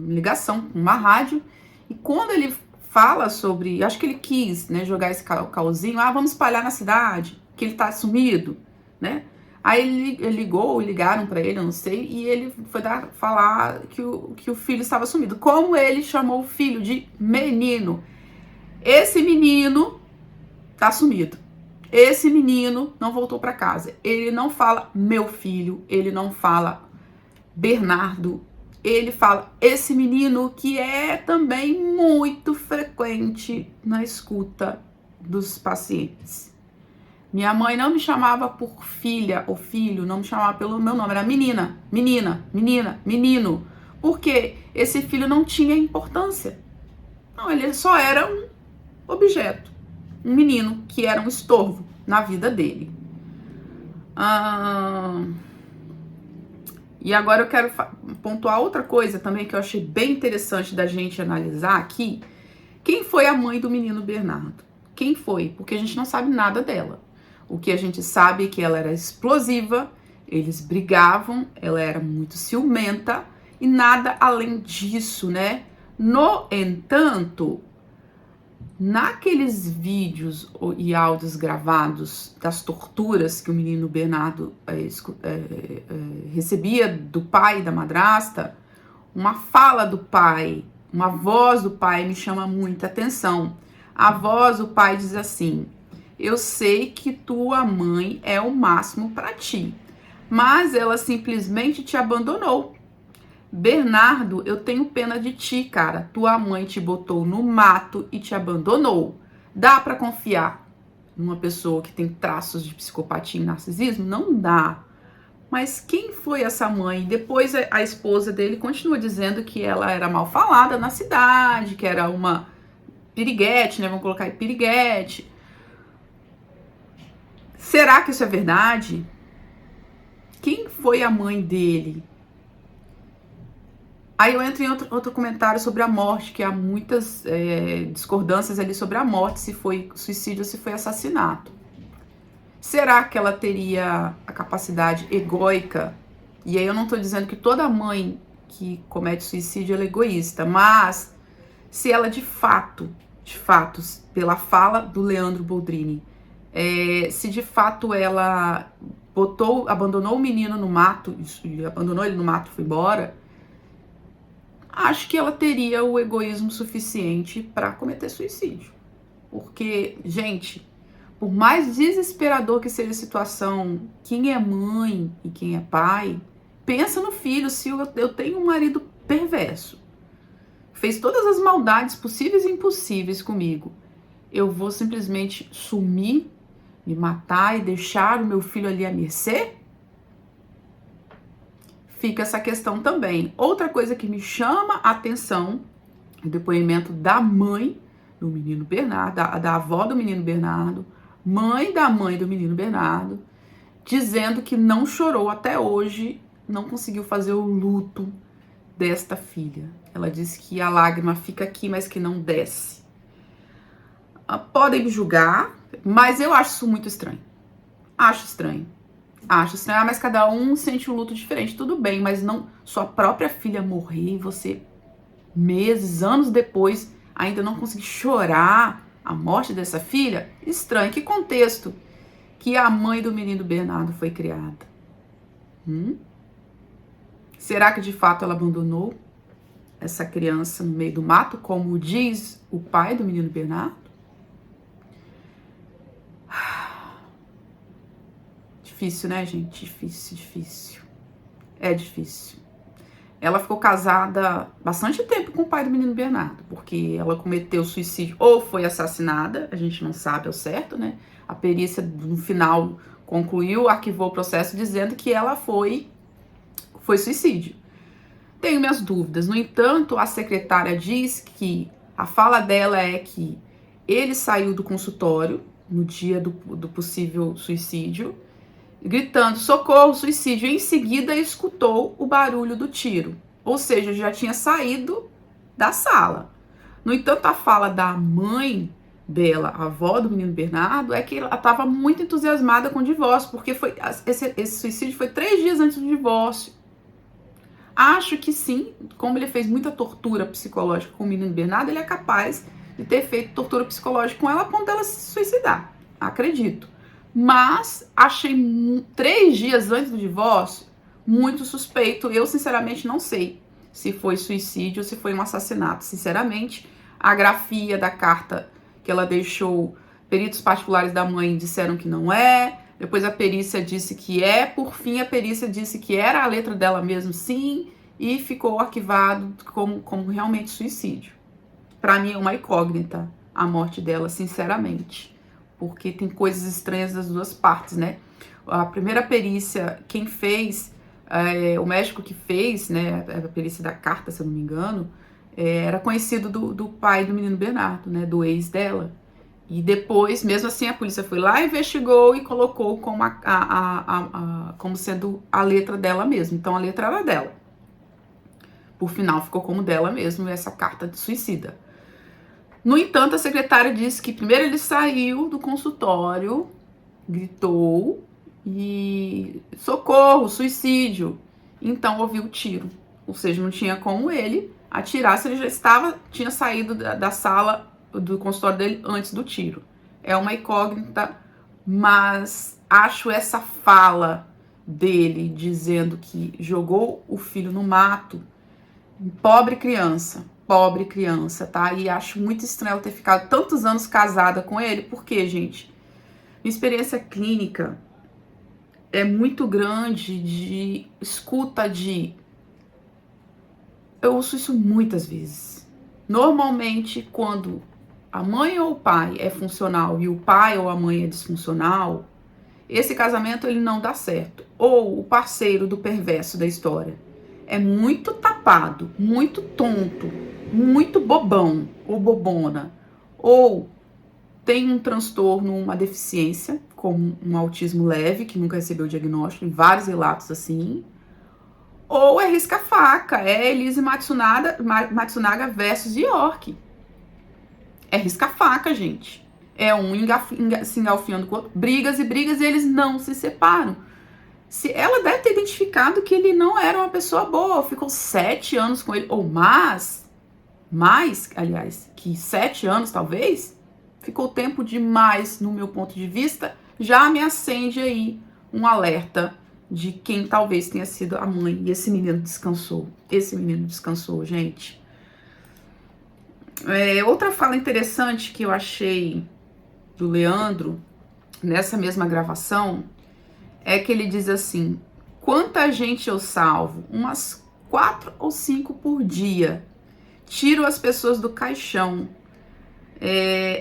ligação com uma rádio, e quando ele fala sobre, acho que ele quis, né, jogar esse cauzinho, vamos espalhar na cidade, que ele tá sumido, né? Aí ele ligou, ligaram para ele, eu não sei, e ele foi falar que o filho estava sumido. Como ele chamou o filho de menino? Esse menino tá sumido. Esse menino não voltou para casa. Ele não fala meu filho, ele não fala Bernardo, ele fala esse menino, que é também muito frequente na escuta dos pacientes. Minha mãe não me chamava por filha ou filho, não me chamava pelo meu nome, era menina, menina, menina, menino, porque esse filho não tinha importância. Não, ele só era um objeto, um menino que era um estorvo na vida dele. E agora eu quero pontuar outra coisa também que eu achei bem interessante da gente analisar aqui. Quem foi a mãe do menino Bernardo? Quem foi? Porque a gente não sabe nada dela. O que a gente sabe é que ela era explosiva, eles brigavam, ela era muito ciumenta e nada além disso, né? No entanto, naqueles vídeos e áudios gravados das torturas que o menino Bernardo recebia do pai e da madrasta, uma fala do pai, uma voz do pai me chama muita atenção. A voz do pai diz assim: eu sei que tua mãe é o máximo para ti, mas ela simplesmente te abandonou. Bernardo, eu tenho pena de ti, cara. Tua mãe te botou no mato e te abandonou. Dá para confiar numa pessoa que tem traços de psicopatia e narcisismo? Não dá. Mas quem foi essa mãe? Depois a esposa dele continua dizendo que ela era mal falada na cidade, que era uma piriguete, né? Vamos colocar aí piriguete. Será que isso é verdade? Quem foi a mãe dele? Aí eu entro em outro comentário sobre a morte, que há muitas discordâncias ali sobre a morte, se foi suicídio ou se foi assassinato. Será que ela teria a capacidade egóica? E aí eu não estou dizendo que toda mãe que comete suicídio ela é egoísta, mas se ela de fato, pela fala do Leandro Boldrini, se de fato ela abandonou o menino no mato, abandonou ele no mato e foi embora, acho que ela teria o egoísmo suficiente para cometer suicídio. Porque, gente, Por mais desesperador que seja a situação, quem é mãe e quem é pai, pensa no filho. Se eu tenho um marido perverso, fez todas as maldades possíveis e impossíveis comigo, eu vou simplesmente sumir, me matar e deixar o meu filho ali à mercê? Fica essa questão também. Outra coisa que me chama a atenção, o depoimento da mãe do menino Bernardo, da avó do menino Bernardo, mãe da mãe do menino Bernardo, dizendo que não chorou até hoje, não conseguiu fazer o luto desta filha. Ela disse que a lágrima fica aqui, mas que não desce. Podem me julgar, mas eu acho isso muito estranho. Acho estranho. Mas cada um sente um luto diferente. Tudo bem, mas não sua própria filha morrer e você, meses, anos depois, ainda não conseguir chorar a morte dessa filha? Estranho. Que contexto que a mãe do menino Bernardo foi criada? Será que de fato ela abandonou essa criança no meio do mato, como diz o pai do menino Bernardo? Difícil, né, gente? Difícil. É difícil. Ela ficou casada bastante tempo com o pai do menino Bernardo, porque ela cometeu suicídio ou foi assassinada, a gente não sabe ao certo, né? A perícia no final concluiu, arquivou o processo dizendo que ela foi suicídio. Tenho minhas dúvidas. No entanto, a secretária diz que a fala dela é que ele saiu do consultório no dia do possível suicídio, gritando socorro, suicídio, e em seguida escutou o barulho do tiro, ou seja, já tinha saído da sala. No entanto, a fala da mãe dela, a avó do menino Bernardo, é que ela estava muito entusiasmada com o divórcio, porque esse suicídio foi 3 dias antes do divórcio. Acho que sim, como ele fez muita tortura psicológica com o menino Bernardo, ele é capaz de ter feito tortura psicológica com ela a ponto dela se suicidar, acredito. Mas achei 3 dias antes do divórcio muito suspeito. Eu, sinceramente, não sei se foi suicídio ou se foi um assassinato. Sinceramente, a grafia da carta que ela deixou, peritos particulares da mãe disseram que não é. Depois a perícia disse que é. Por fim, a perícia disse que era a letra dela mesmo, sim. E ficou arquivado como realmente suicídio. Para mim é uma incógnita a morte dela, sinceramente. Porque tem coisas estranhas das duas partes, né? A primeira perícia, quem fez, o médico que fez, né, a perícia da carta, se eu não me engano, era conhecido do pai do menino Bernardo, né, do ex dela. E depois, mesmo assim, a polícia foi lá, investigou e colocou como, como sendo a letra dela mesmo. Então, a letra era dela. Por final, ficou como dela mesmo, essa carta de suicida. No entanto, a secretária disse que primeiro ele saiu do consultório, gritou e socorro, suicídio. Então ouviu o tiro. Ou seja, não tinha como ele atirar se ele já tinha saído da sala do consultório dele antes do tiro. É uma incógnita, mas acho essa fala dele dizendo que jogou o filho no mato, pobre criança, tá? E acho muito estranho ela ter ficado tantos anos casada com ele, porque, gente, minha experiência clínica é muito grande de escuta de... Eu ouço isso muitas vezes. Normalmente, quando a mãe ou o pai é funcional e o pai ou a mãe é disfuncional, esse casamento ele não dá certo. Ou o parceiro do perverso da história é muito tapado, muito tonto, muito bobão ou bobona, ou tem um transtorno, uma deficiência, como um autismo leve, que nunca recebeu diagnóstico, em vários relatos assim, ou é risca-faca, é Elise Matsunaga versus York. É risca-faca, gente. É um se engalfinhando com o outro, brigas e eles não se separam. Se ela deve ter identificado que ele não era uma pessoa boa, ficou 7 anos com ele, ou mais, aliás, que 7 anos talvez, ficou tempo demais no meu ponto de vista, já me acende aí um alerta de quem talvez tenha sido a mãe, e esse menino descansou, gente. Outra fala interessante que eu achei do Leandro nessa mesma gravação, é que ele diz assim: quanta gente eu salvo? Umas 4 ou 5 por dia. Tiro as pessoas do caixão.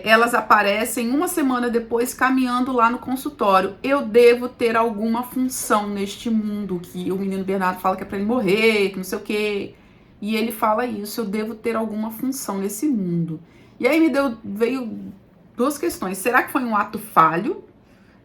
Elas aparecem uma semana depois caminhando lá no consultório. Eu devo ter alguma função neste mundo, que o menino Bernardo fala que é para ele morrer, que não sei o quê. E ele fala isso, eu devo ter alguma função nesse mundo. E aí veio duas questões. Será que foi um ato falho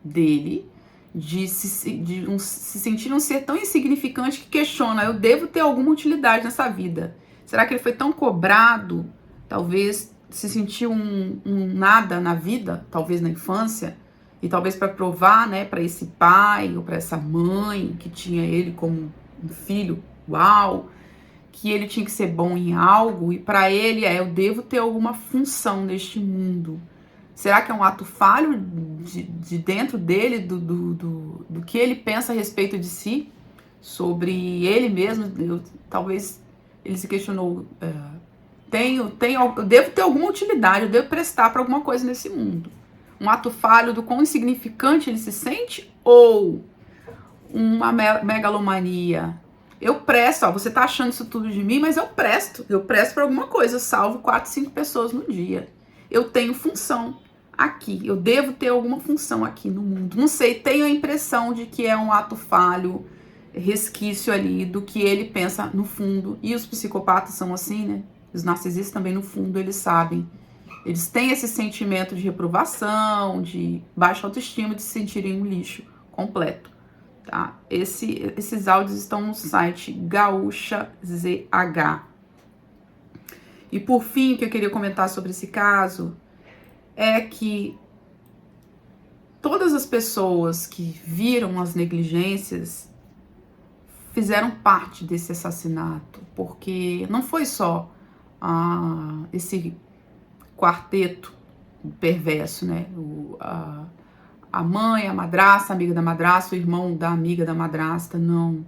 dele, de se sentir um ser tão insignificante que questiona, eu devo ter alguma utilidade nessa vida? Será que ele foi tão cobrado, talvez se sentiu um nada na vida, talvez na infância, e talvez para provar, né, para esse pai ou para essa mãe que tinha ele como um filho, uau, que ele tinha que ser bom em algo, e para ele eu devo ter alguma função neste mundo. Será que é um ato falho de dentro dele, do que ele pensa a respeito de si, sobre ele mesmo? Talvez ele se questionou, eu devo ter alguma utilidade, eu devo prestar para alguma coisa nesse mundo. Um ato falho do quão insignificante ele se sente, ou uma megalomania? Eu presto, você tá achando isso tudo de mim, mas eu presto para alguma coisa, eu salvo 4, 5 pessoas no dia. Eu tenho função aqui, eu devo ter alguma função aqui no mundo. Não sei, tenho a impressão de que é um ato falho, resquício ali do que ele pensa no fundo. E os psicopatas são assim, né? Os narcisistas também, no fundo, eles sabem. Eles têm esse sentimento de reprovação, de baixa autoestima, de se sentirem um lixo completo. Tá? Esses áudios estão no site Gaúcha ZH. E por fim, o que eu queria comentar sobre esse caso é que todas as pessoas que viram as negligências fizeram parte desse assassinato, porque não foi só esse quarteto perverso, né? A mãe, a madrasta, a amiga da madrasta, o irmão da amiga da madrasta, não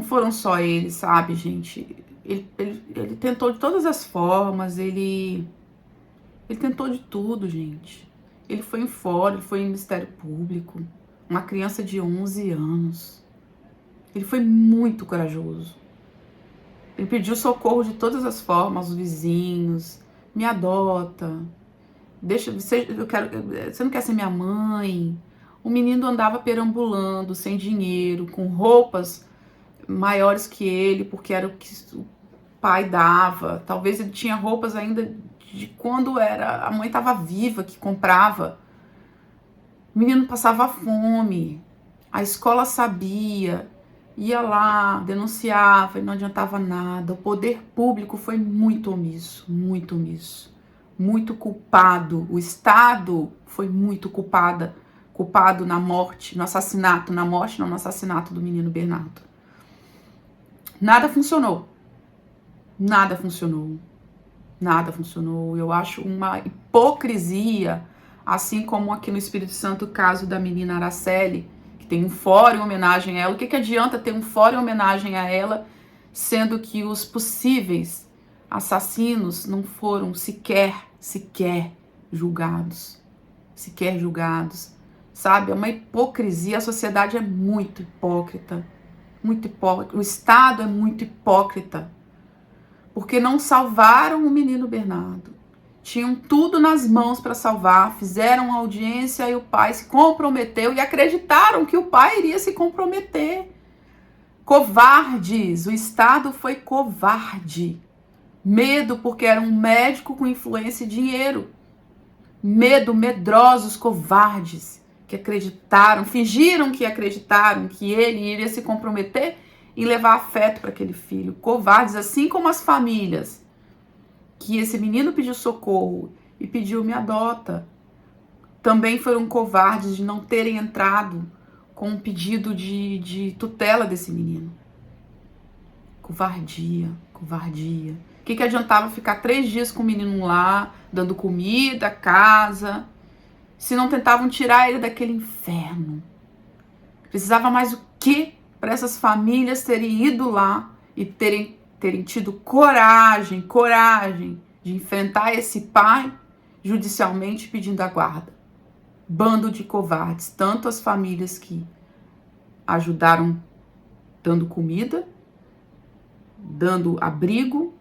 foram só eles, sabe, gente? Ele tentou de todas as formas, ele tentou de tudo, gente. Ele foi em fórum, ele foi em Ministério Público, uma criança de 11 anos. Ele foi muito corajoso. Ele pediu socorro de todas as formas, os vizinhos, me adota, você não quer ser minha mãe? O menino andava perambulando, sem dinheiro, com roupas maiores que ele, porque era o que o pai dava. Talvez ele tinha roupas ainda de quando a mãe estava viva, que comprava. O menino passava fome, a escola sabia, ia lá, denunciava e não adiantava nada. O poder público foi muito omisso, muito omisso, muito culpado. O Estado foi muito culpado na morte, no assassinato, na morte, não, no assassinato do menino Bernardo. Nada funcionou. Nada funcionou. Nada funcionou. Eu acho uma hipocrisia, assim como aqui no Espírito Santo o caso da menina Araceli, que tem um fórum em homenagem a ela. O que adianta ter um fórum em homenagem a ela, sendo que os possíveis assassinos não foram sequer julgados. Sequer julgados. Sabe? É uma hipocrisia. A sociedade é muito hipócrita. Muito hipócrita. O Estado é muito hipócrita. Porque não salvaram o menino Bernardo. Tinham tudo nas mãos para salvar, fizeram audiência e o pai se comprometeu e acreditaram que o pai iria se comprometer. Covardes, o Estado foi covarde. Medo porque era um médico com influência e dinheiro. Medrosos, covardes, que acreditaram, fingiram que acreditaram que ele iria se comprometer e levar afeto para aquele filho. Covardes, assim como as famílias, que esse menino pediu socorro e pediu me adota, também foram covardes de não terem entrado com um pedido de tutela desse menino. Covardia, covardia. O que adiantava ficar 3 dias com o menino lá, dando comida, casa, se não tentavam tirar ele daquele inferno? Precisava mais o quê para essas famílias terem ido lá e terem tido coragem de enfrentar esse pai judicialmente pedindo a guarda? Bando de covardes, tanto as famílias que ajudaram dando comida, dando abrigo,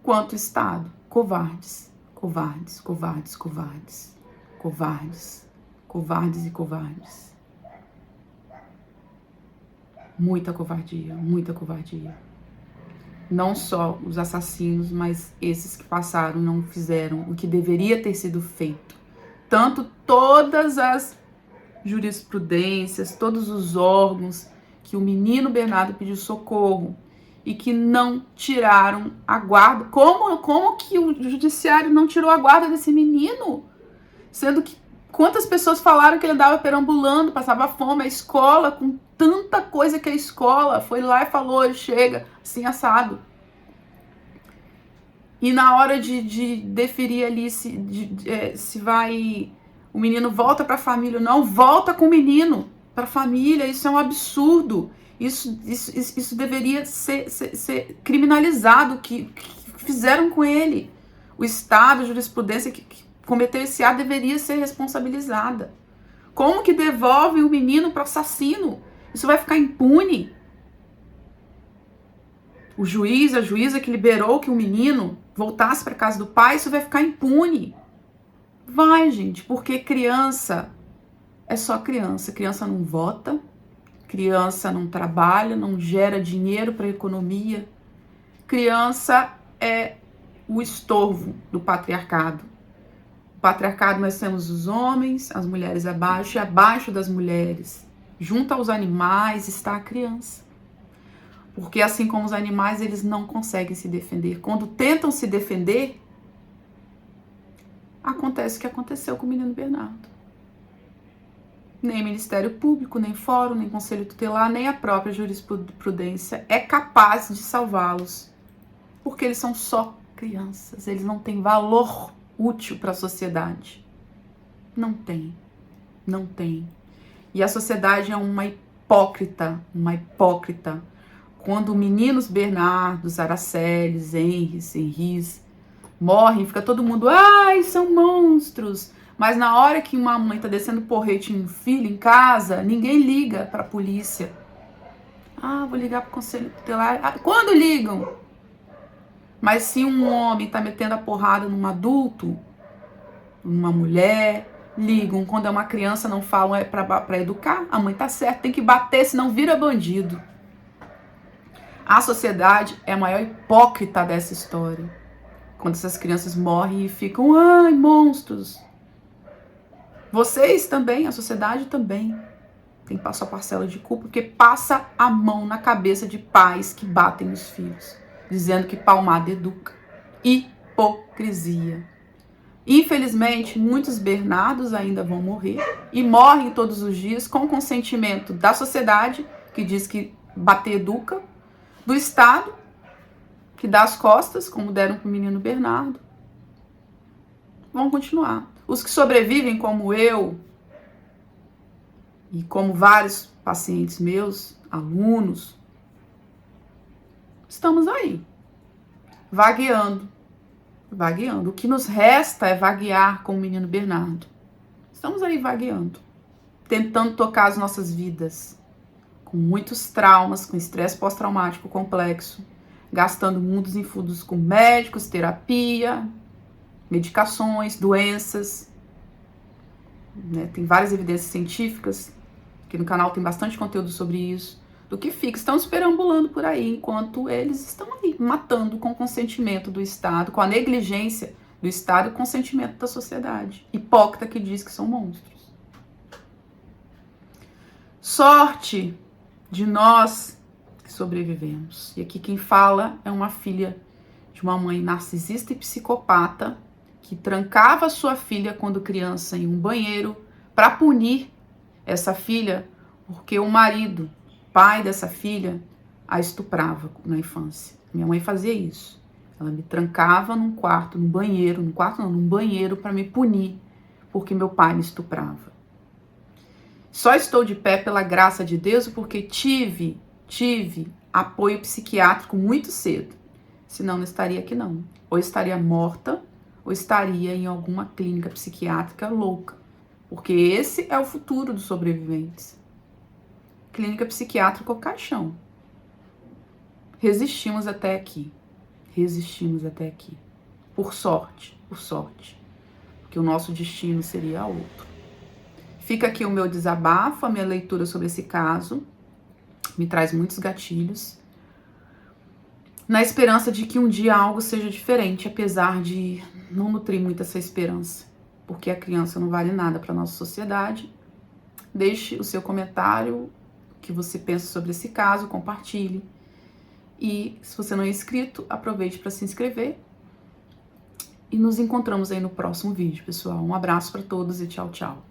quanto o Estado. Covardes, covardes, covardes, covardes, covardes, covardes e covardes. Muita covardia, muita covardia. Não só os assassinos, mas esses que passaram não fizeram o que deveria ter sido feito. Tanto todas as jurisprudências, todos os órgãos que o menino Bernardo pediu socorro e que não tiraram a guarda. Como que o judiciário não tirou a guarda desse menino? Sendo que quantas pessoas falaram que ele andava perambulando, passava fome, a escola, com tanta coisa que a escola foi lá e falou, chega, assim, assado. E na hora de deferir ali se vai... O menino volta para a família ou não, volta com o menino para a família. Isso é um absurdo. Isso deveria ser criminalizado, que fizeram com ele. O Estado, a jurisprudência que cometeu esse ato deveria ser responsabilizada. Como que devolve o menino para o assassino? Isso vai ficar impune? O juiz, a juíza que liberou que o menino voltasse para casa do pai, isso vai ficar impune. Vai, gente, porque criança é só criança. Criança não vota, criança não trabalha, não gera dinheiro para a economia. Criança é o estorvo do patriarcado. O patriarcado nós temos os homens, as mulheres abaixo, e abaixo das mulheres, junto aos animais, está a criança. Porque assim como os animais, eles não conseguem se defender. Quando tentam se defender, acontece o que aconteceu com o menino Bernardo. Nem Ministério Público, nem Fórum, nem Conselho Tutelar, nem a própria jurisprudência é capaz de salvá-los. Porque eles são só crianças, eles não têm valor útil para a sociedade. Não tem, não tem. E a sociedade é uma hipócrita, Quando meninos Bernardos, Araceles, Henris, morrem, fica todo mundo, ai, são monstros. Mas na hora que uma mãe tá descendo porrete em um filho em casa, ninguém liga pra polícia. Ah, vou ligar pro conselho tutelar. Ah, quando ligam? Mas se um homem tá metendo a porrada num adulto, numa mulher, ligam. Quando é uma criança, não falam, é pra educar. A mãe tá certa, tem que bater, senão vira bandido. A sociedade é a maior hipócrita dessa história. Quando essas crianças morrem e ficam, ai, monstros. Vocês também, a sociedade também tem sua parcela de culpa, porque passa a mão na cabeça de pais que batem nos filhos, dizendo que palmada educa. Hipocrisia. Infelizmente, muitos Bernardos ainda vão morrer e morrem todos os dias com consentimento da sociedade, que diz que bater educa, do Estado, que dá as costas, como deram para o menino Bernardo. Vão continuar. Os que sobrevivem, como eu, e como vários pacientes meus, alunos, estamos aí, vagueando. O que nos resta é vaguear com o menino Bernardo. Estamos aí vagueando, tentando tocar as nossas vidas, com muitos traumas, com estresse pós-traumático complexo, gastando mundos e fundos com médicos, terapia, medicações, doenças. Né? Tem várias evidências científicas, aqui no canal tem bastante conteúdo sobre isso, do que fica. Estamos perambulando por aí, enquanto eles estão aí, matando com o consentimento do Estado, com a negligência do Estado e o consentimento da sociedade. Hipócrita que diz que são monstros. Sorte de nós que sobrevivemos. E aqui quem fala é uma filha de uma mãe narcisista e psicopata que trancava sua filha quando criança em um banheiro para punir essa filha porque o marido, pai dessa filha, a estuprava na infância. Minha mãe fazia isso. Ela me trancava num banheiro para me punir porque meu pai me estuprava. Só estou de pé pela graça de Deus porque tive apoio psiquiátrico muito cedo. Senão não estaria aqui não. Ou estaria morta, ou estaria em alguma clínica psiquiátrica louca, porque esse é o futuro dos sobreviventes. Clínica psiquiátrica ou caixão. Resistimos até aqui. Resistimos até aqui. Por sorte. Porque o nosso destino seria outro. Fica aqui o meu desabafo, a minha leitura sobre esse caso. Me traz muitos gatilhos. Na esperança de que um dia algo seja diferente, apesar de não nutrir muito essa esperança. Porque a criança não vale nada para nossa sociedade. Deixe o seu comentário, o que você pensa sobre esse caso, compartilhe. E se você não é inscrito, aproveite para se inscrever. E nos encontramos aí no próximo vídeo, pessoal. Um abraço para todos e tchau, tchau.